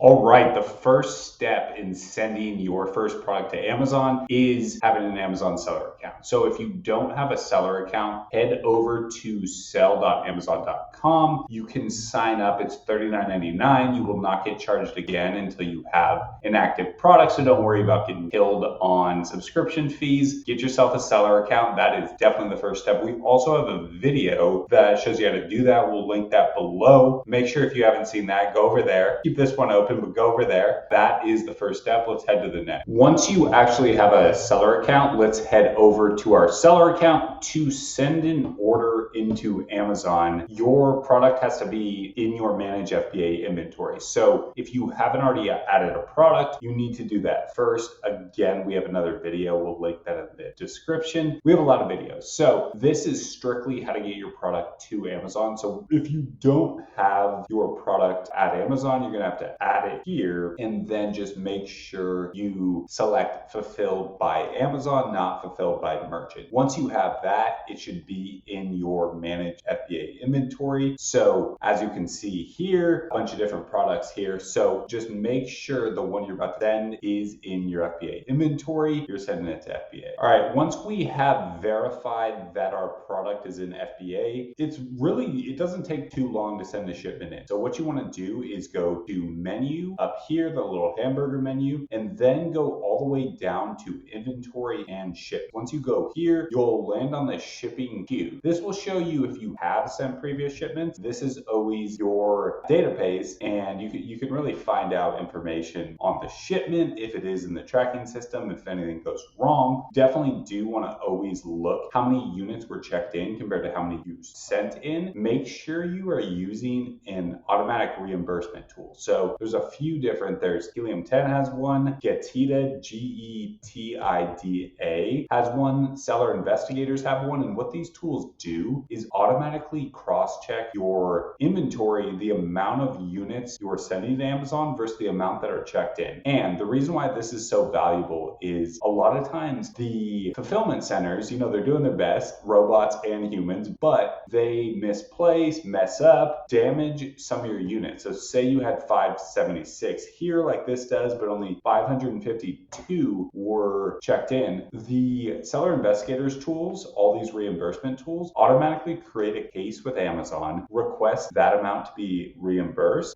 All right, the first step in sending your first product to Amazon is having an Amazon seller account. So if you don't have a seller account, head over to sell.amazon.com. You can sign up. It's $39.99. You will not get charged again until you have an active product. So don't worry about getting killed on subscription fees. Get yourself a seller account. That is definitely the first step. We also have a video that shows you how to do that. We'll link that below. Make sure if you haven't seen that, go over there. Keep this one open, but go over there. That is the first step. Let's head to the next. Once you actually have a seller account, let's head over to our seller account. To send an order into Amazon, your product has to be in your Manage FBA inventory. So if you haven't already added a product, you need to do that first. Again, we have another video. We'll link that in the description. We have a lot of videos. So this is strictly how to get your product to Amazon. So if you don't have your product at Amazon, you're going to have to add it here and then just make sure you select fulfilled by Amazon, not fulfilled by merchant. Once you have that, it should be in your Manage FBA inventory. So as you can see here, a bunch of different products here. So just make sure the one you're about to send is in your FBA inventory. You're sending it to FBA. All right, once we have verified that our product is in FBA, it doesn't take too long to send the shipment in. So what you want to do is go to menu up here, the little hamburger menu, and then go all the way down to inventory and ship. Once you go here, you'll land on the shipping queue. This will show you if you have sent previous shipments. This is always your database, and you can really find out information on the shipment if it is in the tracking system. If anything goes wrong, definitely do want to always look how many units were checked in compared to how many you sent in. Make sure you are using an automatic reimbursement tool. So there's a few different. There's Helium 10 has one, Getida, Getida has one, Seller Investigators have one, and what these tools do is automatically cross-check your inventory, the amount of units you are sending to Amazon versus the amount that are checked in. And the reason why this is so valuable is a lot of times the fulfillment centers, they're doing their best, robots and humans, but they misplace, mess up, damage some of your units. So say you had 576 here like this does, but only 552 were checked in. The Seller Investigators tools, all these reimbursement tools, automatically create a case with Amazon, request that amount to be reimbursed.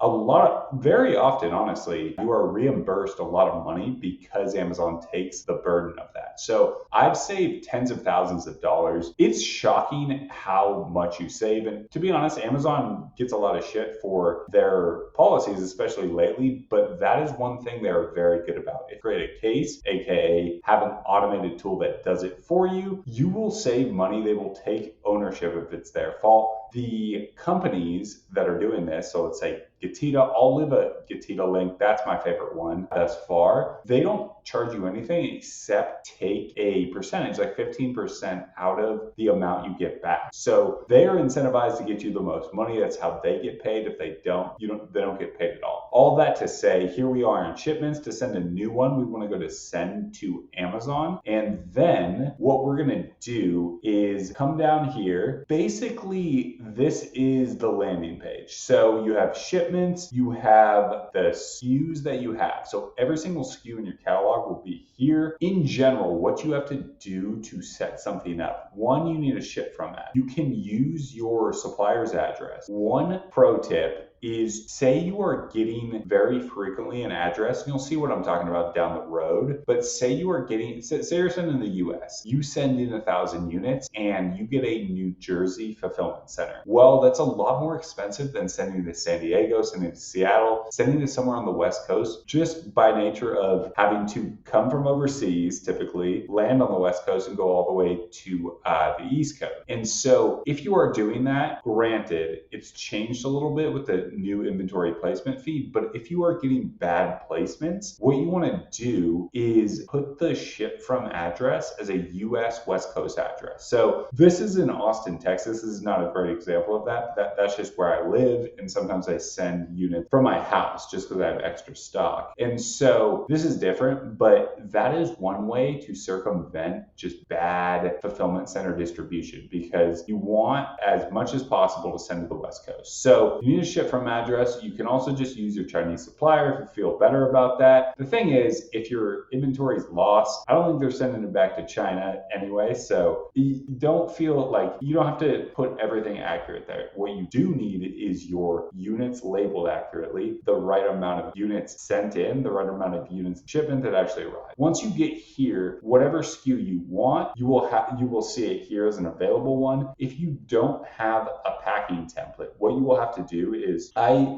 Very often, honestly, you are reimbursed a lot of money because Amazon takes the burden of that. So I've saved tens of thousands of dollars. It's shocking how much you save. And to be honest, Amazon gets a lot of shit for their policies, especially lately, but that is one thing they're very good about. If you create a case, aka have an automated tool that does it for you, you will save money. They will take ownership if it's their fault. The companies that are doing this, so let's say Getida, I'll leave a Getida link. That's my favorite one thus far. They don't charge you anything except take a percentage, like 15% out of the amount you get back. So they are incentivized to get you the most money. That's how they get paid. If they don't, they don't get paid at all. All that to say, here we are in shipments. To send a new one, we want to go to send to Amazon. And then what we're going to do is come down here. Basically, this is the landing page. So you have shipments, you have the SKUs that you have. So every single SKU in your catalog will be here. In general, what you have to do to set something up. One, you need a ship from that. You can use your supplier's address. One pro tip is, say you are getting very frequently an address, and you'll see what I'm talking about down the road, but say you are getting, say you're sending in the US, you send in 1,000 units and you get a New Jersey fulfillment center. Well, that's a lot more expensive than sending to San Diego, sending to Seattle, sending to somewhere on the West Coast, just by nature of having to come from overseas, typically land on the West Coast and go all the way to the East Coast. And so if you are doing that, granted, it's changed a little bit with the new inventory placement feed, but if you are getting bad placements, what you want to do is put the ship from address as a US West Coast address. So this is in Austin, Texas. This is not a great example of that. That's just where I live, and sometimes I send units from my house just because I have extra stock. And so this is different, but that is one way to circumvent just bad fulfillment center distribution, because you want as much as possible to send to the West Coast. So you need to ship from from address. You can also just use your Chinese supplier if you feel better about that. The thing is, if your inventory is lost, I don't think they're sending it back to China anyway, so you don't feel like you don't have to put everything accurate there. What you do need is your units labeled accurately, the right amount of units sent in, the right amount of units shipment that actually arrive. Once you get here, whatever SKU you want, you will see it here as an available one. If you don't have a packing template, what you will have to do is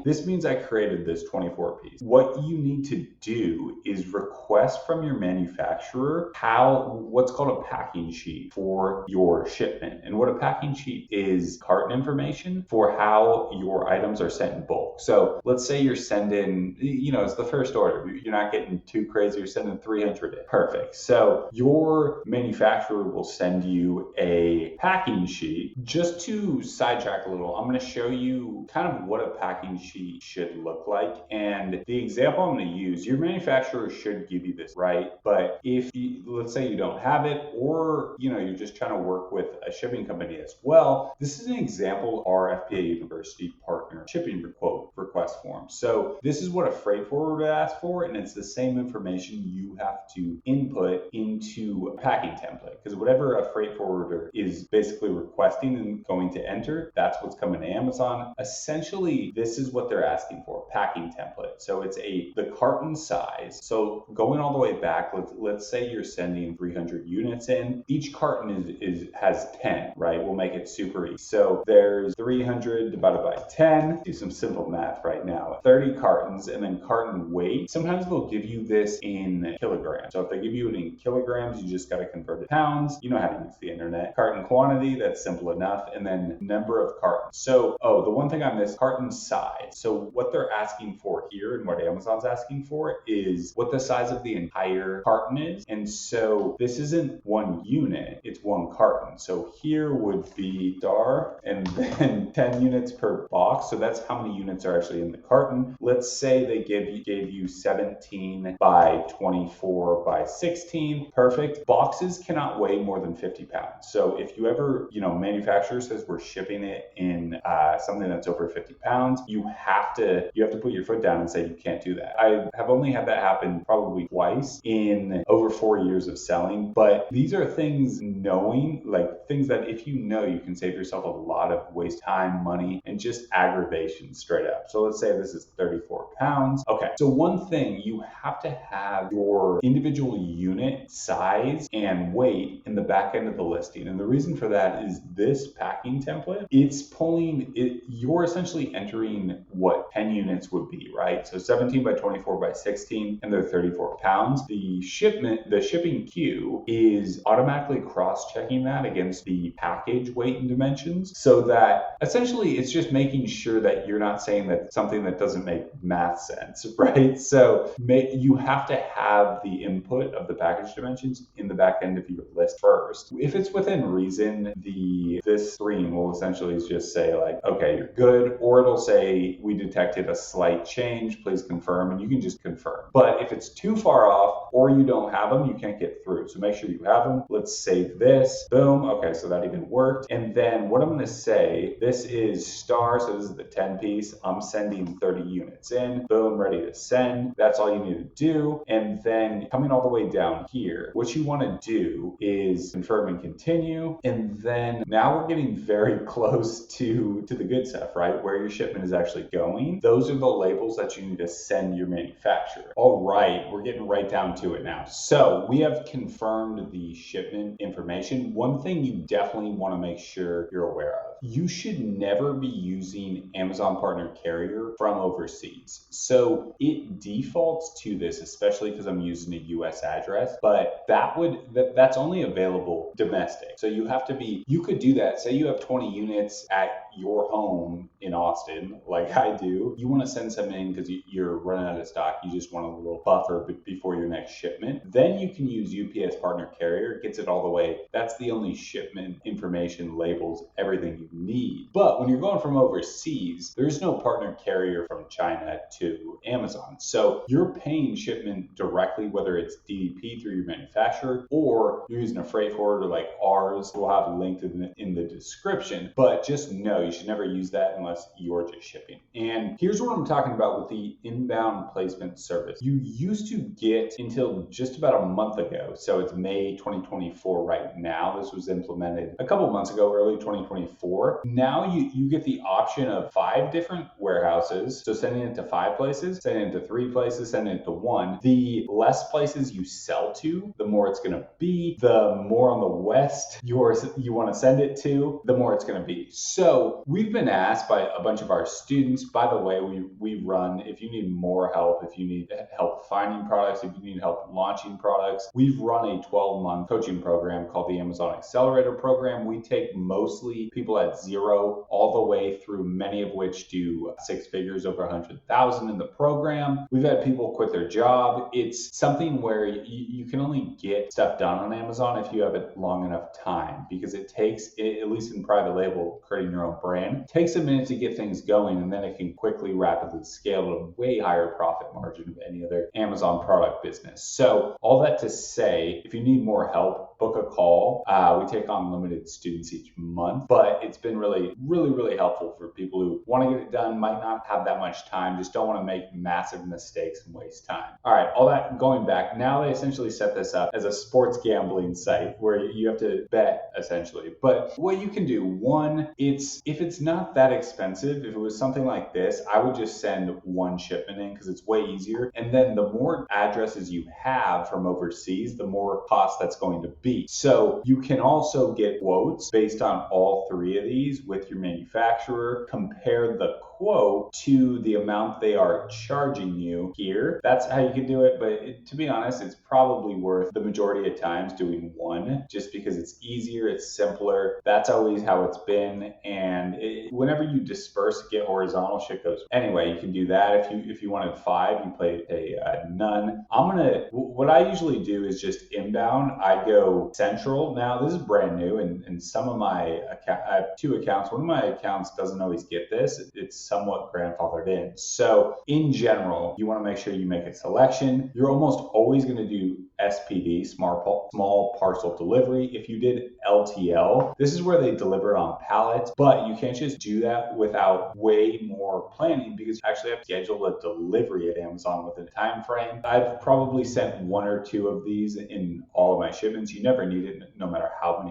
this means I created this 24 piece. What you need to do is request from your manufacturer what's called a packing sheet for your shipment. And what a packing sheet is carton information for how your items are sent in bulk. So let's say you're sending, it's the first order. You're not getting too crazy. You're sending 300 in. Perfect. So your manufacturer will send you a packing sheet. Just to sidetrack a little, I'm going to show you kind of what a packing sheet should look like. And the example I'm going to use, your manufacturer should give you this, right? But if let's say you don't have it, or you're just trying to work with a shipping company as well, this is an example of our FBA University partner shipping quote request form. So this is what a freight forwarder would ask for, and it's the same information you have to input into a packing template, because whatever a freight forwarder is basically requesting and going to enter, that's what's coming to Amazon. Essentially, this is what they're asking for, packing template. So it's the carton size. So going all the way back, let's say you're sending 300 units in. Each carton has 10, right? We'll make it super easy. So there's 300 divided by 10. Do some simple math right now. 30 cartons, and then carton weight. Sometimes they'll give you this in kilograms. So if they give you it in kilograms, you just got to convert it to pounds. You know how to use the internet. Carton quantity, that's simple enough. And then number of cartons. So, the one thing I missed, carton size. So what they're asking for here and what Amazon's asking for is what the size of the entire carton is. And so this isn't one unit, it's one carton. So here would be star and then 10 units per box. So that's how many units are actually in the carton. Let's say they gave you 17 by 24 by 16. Perfect. Boxes cannot weigh more than 50 pounds. So if you ever, manufacturer says we're shipping it in something that's over 50 pounds, you have to put your foot down and say you can't do that. I have only had that happen probably twice in over 4 years of selling, but these are things things that if you can save yourself a lot of waste time, money, and just aggravation straight up. So let's say this is 34 pounds. Okay, so one thing, you have to have your individual unit size and weight in the back end of the listing. And the reason for that is this packing template, you're essentially entering what 10 units would be, right? So 17 by 24 by 16, and they're 34 pounds. The shipping queue is automatically cross-checking that against the package weight and dimensions, so that essentially it's just making sure that you're not saying that something that doesn't make math sense, right? So you have to have the input of the package dimensions in the back end of your list first. If it's within reason, this screen will essentially just say like, okay, you're good, or it'll say we detected a slight change, please confirm, and you can just confirm. But if it's too far off or you don't have them, you can't get through. So make sure you have them. Let's save this. Boom. Okay, so that even worked. And then what I'm going to say, this is star, so this is the 10 piece. I'm sending 30 units in. Boom, ready to send. That's all you need to do. And then coming all the way down here, what you want to do is confirm and continue. And then now we're getting very close to the good stuff, right? Where your shipment is actually going. Those are the labels that you need to send your manufacturer. All right, we're getting right down to it now. So we have confirmed the shipment information. One thing you definitely want to make sure you're aware of, you should never be using Amazon Partner Carrier from overseas. So it defaults to this, especially because I'm using a US address, but that's only available domestic. So you could do that. Say you have 20 units at your home in Austin, like I do. You want to send some in because you're running out of stock. You just want a little buffer before your next Shipment. Then you can use UPS Partner Carrier. It gets it all the way. That's the only shipment information, labels, everything you need. But when you're going from overseas, there's no partner carrier from China to Amazon. So you're paying shipment directly, whether it's DDP through your manufacturer or you're using a freight forwarder like ours. We'll have it linked in the description. But just know you should never use that unless you're just shipping. And here's what I'm talking about with the inbound placement service. You used to get until just about a month ago. So it's May 2024 right now. This was implemented a couple months ago, early 2024. Now you get the option of 5 different warehouses. So sending it to 5 places, sending it to 3 places, sending it to 1. The less places you sell to, the more it's going to be. The more on the west you want to send it to, the more it's going to be. So we've been asked by a bunch of our students, by the way, we run, if you need more help, if you need help finding products, if you need help launching products, we've run a 12-month coaching program called the Amazon Accelerator program. We take mostly people at 0 all the way through, many of which do 6 figures, over 100,000 in the program. We've had people quit their job. It's something where you can only get stuff done on Amazon if you have it long enough time, because it takes, at least in private label, creating your own brand, takes a minute to get things going, and then it can quickly, rapidly scale to a way higher profit margin of any other Amazon product business. So all that to say, if you need more help, book a call. We take on limited students each month, but it's been really helpful for people who want to get it done, might not have that much time, just don't want to make massive mistakes and waste time. All right, all that going back, now they essentially set this up as a sports gambling site where you have to bet essentially. But what you can do, one, if it's not that expensive, if it was something like this, I would just send 1 shipment in because it's way easier. And then the more addresses you have from overseas, the more cost that's going to be. So you can also get quotes based on all 3 of these with your manufacturer, compare the quote to the amount they are charging you here. That's how you can do it. But to be honest, it's probably worth the majority of times doing 1 just because it's easier, it's simpler. That's always how it's been. And whenever you disperse, get horizontal, shit goes. Anyway, you can do that. If you wanted 5, you play a none. What I usually do is just inbound. I go central. Now this is brand new, and some of my I have 2 accounts. One of my accounts doesn't always get this. It's somewhat grandfathered in. So in general, you want to make sure you make a selection. You're almost always going to do SPD, small parcel delivery. If you did LTL, this is where they deliver on pallets, but you can't just do that without way more planning, because you actually have to schedule a delivery at Amazon within a time frame. I've probably sent 1 or 2 of these in all of my shipments. You never need it, no matter how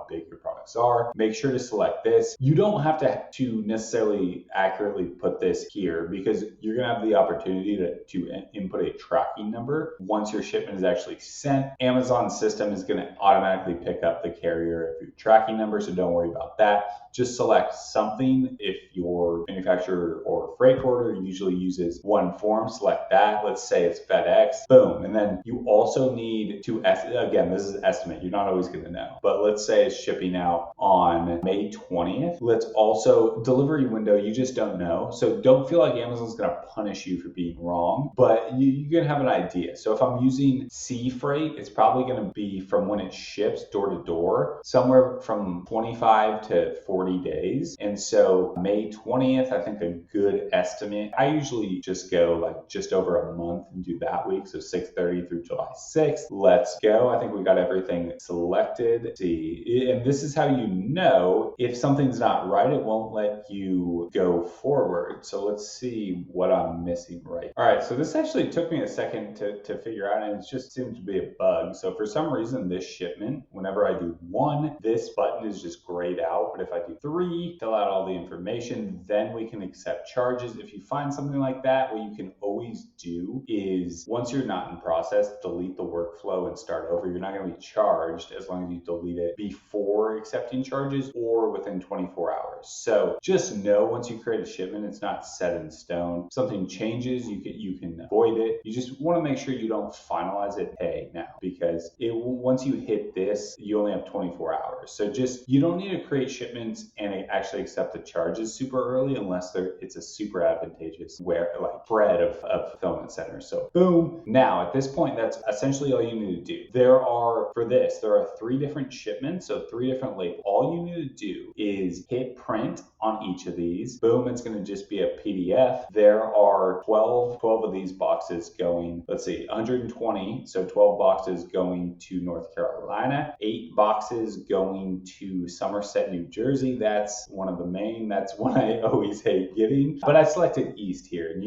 big your products are. Make sure to select this. You don't have to necessarily accurately put this here, because you're going to have the opportunity to input a tracking number once your shipment is actually sent. Amazon's system is going to automatically pick up the carrier of your tracking number, so don't worry about that. Just select something. If your manufacturer or freight forwarder usually uses 1 form, select that. Let's say it's FedEx. Boom. And then you also need to, again, this is an estimate. You're not always going to know. But let's say it's shipping out on May 20th. Let's also, delivery window, you just don't know. So don't feel like Amazon's going to punish you for being wrong, but you're going to have an idea. So if I'm using sea freight, it's probably going to be from when it ships door to door, somewhere from 25 to 40 days. And so May 20th, I think a good estimate. I usually just go like just over a month and do that week. So 6/30 through July 6th. Let's go. I think we got everything selected. Let's see, and this is how you know if something's not right, it won't let you go forward. So let's see what I'm missing right. All right, so this actually took me a second to figure out, and it just seems to be a bug. So for some reason, this shipment, whenever I do 1, this button is just grayed out. But if I do 3, fill out all the information, then we can accept charges. If you find something like that, what you can always do is, once you're not in process, delete the workflow and start over. You're not going to be charged as long as you delete it before accepting accepting charges or within 24 hours. So just know once you create a shipment, it's not set in stone. If something changes, you can avoid it. You just want to make sure you don't finalize it pay now, because once you hit this, you only have 24 hours. So you don't need to create shipments and actually accept the charges super early unless it's a super advantageous spread of fulfillment centers. So boom. Now at this point, that's essentially all you need to do. There are 3 different shipments, so 3 different labels. All you need to do is hit print on each of these. Boom, it's going to just be a PDF. There are 12 of these boxes going, 120, so 12 boxes going to North Carolina, 8 boxes going to Somerset, New Jersey. That's one of the main. That's one I always hate getting, but I selected East here. And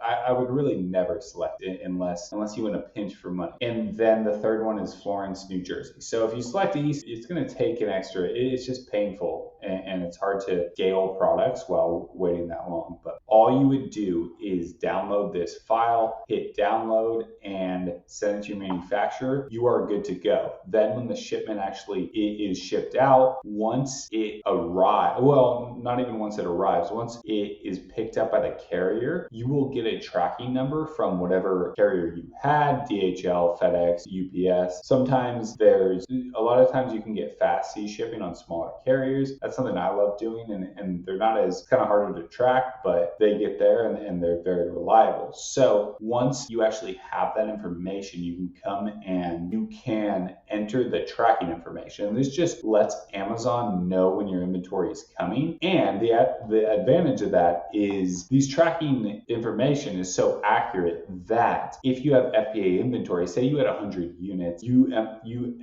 I would really never select it unless you in a pinch for money. And then the third one is Florence, New Jersey. So if you select East, it's going to take an extra. It's just painful, and it's hard to scale products while waiting that long. But all you would do is download this file, hit download, and send it to your manufacturer. You are good to go. Then when the shipment actually is shipped out, once it arrives, well, not even once it arrives, once it is picked up by the carrier, you will get a tracking number from whatever carrier you had, DHL, FedEx, UPS. Sometimes a lot of times you can get fast sea shipping on smaller carriers. That's something I love doing, and they're not as kind of harder to track, but they get there and they're very reliable. So once you actually have that information, you can come and you can enter the tracking information. This just lets Amazon know when your inventory is coming. And the advantage of that is these tracking information is so accurate that if you have FBA inventory, say you had 100 units, you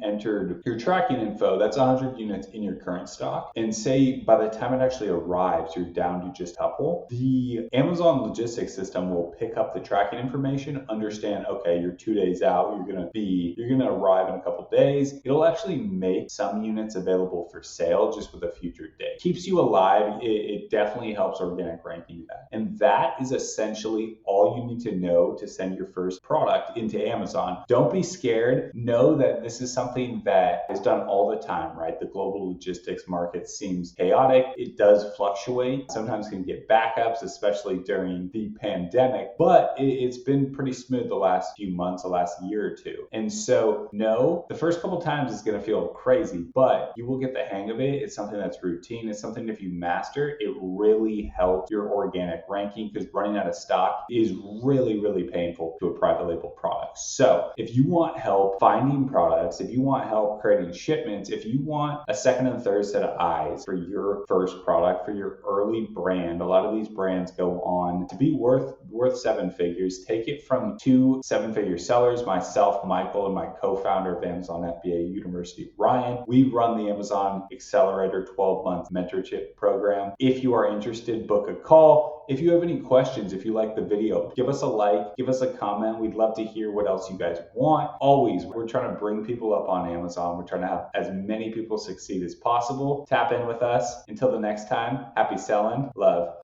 entered your tracking info, that's 100 units in your current stock. And say by the time it actually arrives, you're down to just a couple. The Amazon logistics system will pick up the tracking information, understand, okay, you're 2 days out, you're gonna arrive in a couple days. It'll actually make some units available for sale just with a future date. Keeps you alive. It definitely helps organic ranking. And that is essentially all you need to know to send your first product into Amazon. Don't be scared. Know that this is something that is done all the time, right? The global logistics market seems chaotic. It does fluctuate. Sometimes can get backups, especially during the pandemic, but it's been pretty smooth the last few months, the last year or two. And so no, the first couple times it's going to feel crazy, but you will get the hang of it. It's something that's routine. It's something if you master, it really helps your organic ranking, because running out of stock is really, really painful to a private label product. So if you want help finding products, if you want help creating shipments, if you want a second and third set of eyes for your first product, for your early brand, a lot of these brands go on to be worth 7 figures. Take it from 2 7-figure sellers, myself, Michael, and my co-founder of Amazon FBA University, Ryan. We run the Amazon Accelerator 12-month mentorship program. If you are interested, book a call. If you have any questions, if you like the video, give us a like, give us a comment. We'd love to hear what else you guys want. Always, we're trying to bring people up on Amazon. We're trying to have as many people succeed as possible. Tap in with us. Until the next time, happy selling. Love.